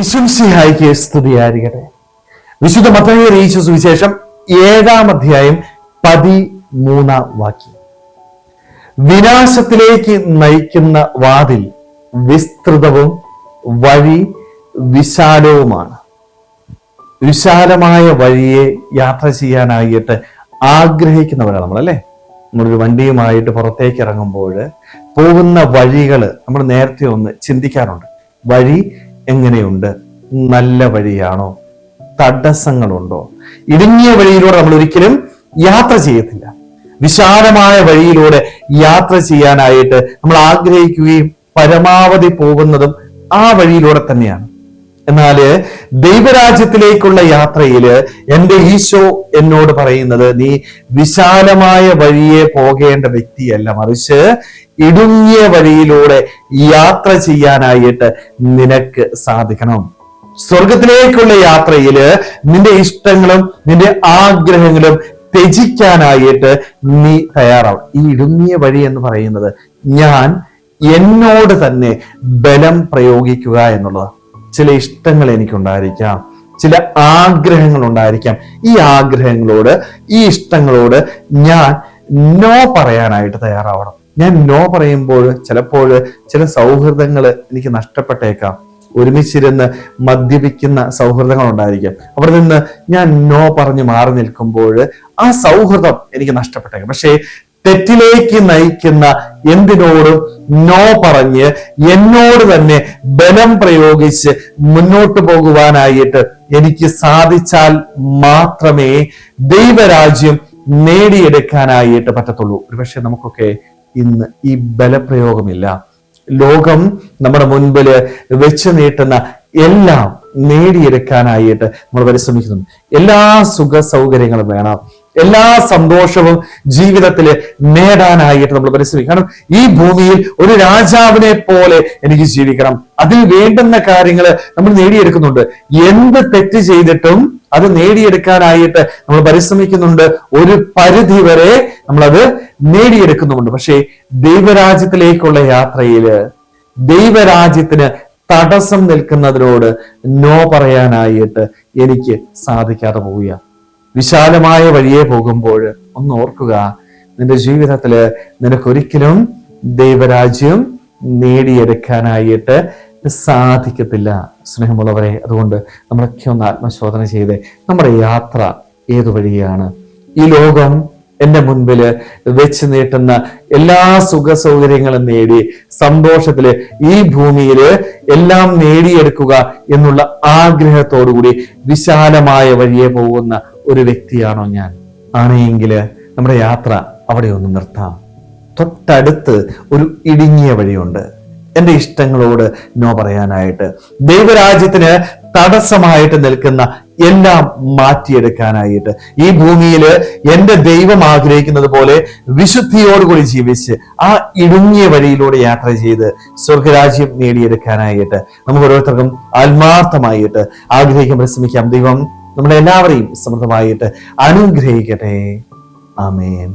ഈശോമിശിഹായ്ക്ക് സ്തുതിയായിരിക്കട്ടെ. വിശുദ്ധ മത്തായി അറിയിച്ച സുവിശേഷം 7-ാം അധ്യായം 13-ാം വാക്യം. വിനാശത്തിലേക്ക് നയിക്കുന്ന വാതിൽ വിസ്തൃതവും വഴി വിശാലവുമാണ്. വിശാലമായ വഴിയെ യാത്ര ചെയ്യാനായിട്ട് ആഗ്രഹിക്കുന്നവരാണ് നമ്മളല്ലേ. നമ്മളൊരു വണ്ടിയുമായിട്ട് പുറത്തേക്ക് ഇറങ്ങുമ്പോൾ പോകുന്ന വഴികൾ നമ്മൾ നേരത്തെ ഒന്ന് ചിന്തിക്കാറുണ്ട്. വഴി എങ്ങനെയുണ്ട്? നല്ല വഴിയാണോ? തടസ്സങ്ങളുണ്ടോ? ഇടുങ്ങിയ വഴിയിലൂടെ നമ്മൾ ഒരിക്കലും യാത്ര ചെയ്യത്തില്ല. വിശാലമായ വഴിയിലൂടെ യാത്ര ചെയ്യാനായിട്ട് നമ്മൾ ആഗ്രഹിക്കുകയും പരമാവധി പോകുന്നതും ആ വഴിയിലൂടെ തന്നെയാണ്. എന്നാല് ദൈവരാജ്യത്തിലേക്കുള്ള യാത്രയില് എൻ്റെ ഈശോ എന്നോട് പറയുന്നത്, നീ വിശാലമായ വഴിയെ പോകേണ്ട വ്യക്തിയല്ല, മറിച്ച് ഇടുങ്ങിയ വഴിയിലൂടെ യാത്ര ചെയ്യാനായിട്ട് നിനക്ക് സാധിക്കണം. സ്വർഗത്തിലേക്കുള്ള യാത്രയില് നിന്റെ ഇഷ്ടങ്ങളും നിന്റെ ആഗ്രഹങ്ങളും ത്യജിക്കാനായിട്ട് നീ തയ്യാറാവും. ഈ ഇടുങ്ങിയ വഴി എന്ന് പറയുന്നത് ഞാൻ എന്നോട് തന്നെ ബലം പ്രയോഗിക്കുക എന്നുള്ളതാണ്. ചില ഇഷ്ടങ്ങൾ എനിക്കുണ്ടായിരിക്കാം, ചില ആഗ്രഹങ്ങൾ ഉണ്ടായിരിക്കാം. ഈ ആഗ്രഹങ്ങളോട്, ഈ ഇഷ്ടങ്ങളോട് ഞാൻ നോ പറയാനായിട്ട് തയ്യാറാവണം. ഞാൻ നോ പറയുമ്പോൾ ചിലപ്പോൾ ചില സൗഹൃദങ്ങൾ എനിക്ക് നഷ്ടപ്പെട്ടേക്കാം. ഒരുമിച്ചിരുന്ന് മദ്യപിക്കുന്ന സൗഹൃദങ്ങൾ ഉണ്ടായിരിക്കാം. അവിടെ നിന്ന് ഞാൻ നോ പറഞ്ഞ് മാറി നിൽക്കുമ്പോൾ ആ സൗഹൃദം എനിക്ക് നഷ്ടപ്പെട്ടേക്കാം. പക്ഷേ തെറ്റിലേക്ക് നയിക്കുന്ന എന്തിനോടും നോ പറഞ്ഞ് എന്നോട് തന്നെ ബലം പ്രയോഗിച്ച് മുന്നോട്ട് പോകുവാനായിട്ട് എനിക്ക് സാധിച്ചാൽ മാത്രമേ ദൈവരാജ്യം നേടിയെടുക്കാനായിട്ട് പറ്റത്തുള്ളൂ. ഒരുപക്ഷെ നമുക്കൊക്കെ ഇന്ന് ഈ ബലപ്രയോഗമില്ല. ലോകം നമ്മുടെ മുൻപില് വെച്ച് നീട്ടുന്ന എല്ലാം നേടിയെടുക്കാനായിട്ട് നമ്മൾ പരിശ്രമിക്കുന്നുണ്ട്. എല്ലാ സുഖ സൗകര്യങ്ങളും വേണം, എല്ലാ സന്തോഷവും ജീവിതത്തിൽ നേടാനായിട്ട് നമ്മൾ പരിശ്രമിക്കും. കാരണം ഈ ഭൂമിയിൽ ഒരു രാജാവിനെ പോലെ എനിക്ക് ജീവിക്കണം. അതിൽ വേണ്ടുന്ന കാര്യങ്ങൾ നമ്മൾ നേടിയെടുക്കുന്നുണ്ട്. എന്ത് തെറ്റ് ചെയ്തിട്ടും അത് നേടിയെടുക്കാനായിട്ട് നമ്മൾ പരിശ്രമിക്കുന്നുണ്ട്. ഒരു പരിധി വരെ നമ്മളത് നേടിയെടുക്കുന്നുമുണ്ട്. പക്ഷേ ദൈവരാജ്യത്തിലേക്കുള്ള യാത്രയില് ദൈവരാജ്യത്തിന് തടസ്സം നിൽക്കുന്നതിനോട് നോ പറയാനായിട്ട് എനിക്ക് സാധിക്കാതെ പോവുക. വിശാലമായ വഴിയെ പോകുമ്പോൾ ഒന്ന് ഓർക്കുക, നിന്റെ ജീവിതത്തില് നിനക്കൊരിക്കലും ദൈവരാജ്യം നേടിയെടുക്കാനായിട്ട് സാധിക്കത്തില്ല. സ്നേഹമുള്ളവരെ, അതുകൊണ്ട് നമ്മളൊക്കെ ഒന്ന് ആത്മശോധന ചെയ്ത് നമ്മുടെ യാത്ര ഏതു വഴിയാണ്? ഈ ലോകം എൻ്റെ മുൻപില് വെച്ച് നീട്ടുന്ന എല്ലാ സുഖ സൗകര്യങ്ങളും നേടി സന്തോഷത്തില് ഈ ഭൂമിയില് എല്ലാം നേടിയെടുക്കുക എന്നുള്ള ആഗ്രഹത്തോടുകൂടി വിശാലമായ വഴിയെ പോകുന്ന ഒരു വ്യക്തിയാണോ ഞാൻ? ആണെങ്കിൽ നമ്മുടെ യാത്ര അവിടെ ഒന്ന് നിർത്താം. തൊട്ടടുത്ത് ഒരു ഇടുങ്ങിയ വഴിയുണ്ട്. എൻ്റെ ഇഷ്ടങ്ങളോട് നോ പറയാനായിട്ട്, ദൈവരാജ്യത്തിന് തടസ്സമായിട്ട് നിൽക്കുന്ന എല്ലാം മാറ്റിയെടുക്കാനായിട്ട്, ഈ ഭൂമിയിൽ എൻ്റെ ദൈവം ആഗ്രഹിക്കുന്നത് പോലെ വിശുദ്ധിയോടുകൂടി ജീവിച്ച് ആ ഇടുങ്ങിയ വഴിയിലൂടെ യാത്ര ചെയ്ത് സ്വർഗരാജ്യം നേടിയെടുക്കാനായിട്ട് നമുക്ക് ഓരോരുത്തർക്കും ആത്മാർത്ഥമായിട്ട് ആഗ്രഹിക്കാൻ പരിശ്രമിക്കാം. ദൈവം നമ്മളെല്ലാവരെയും സമൃദ്ധമായിട്ട് അനുഗ്രഹിക്കട്ടെ. ആമേൻ.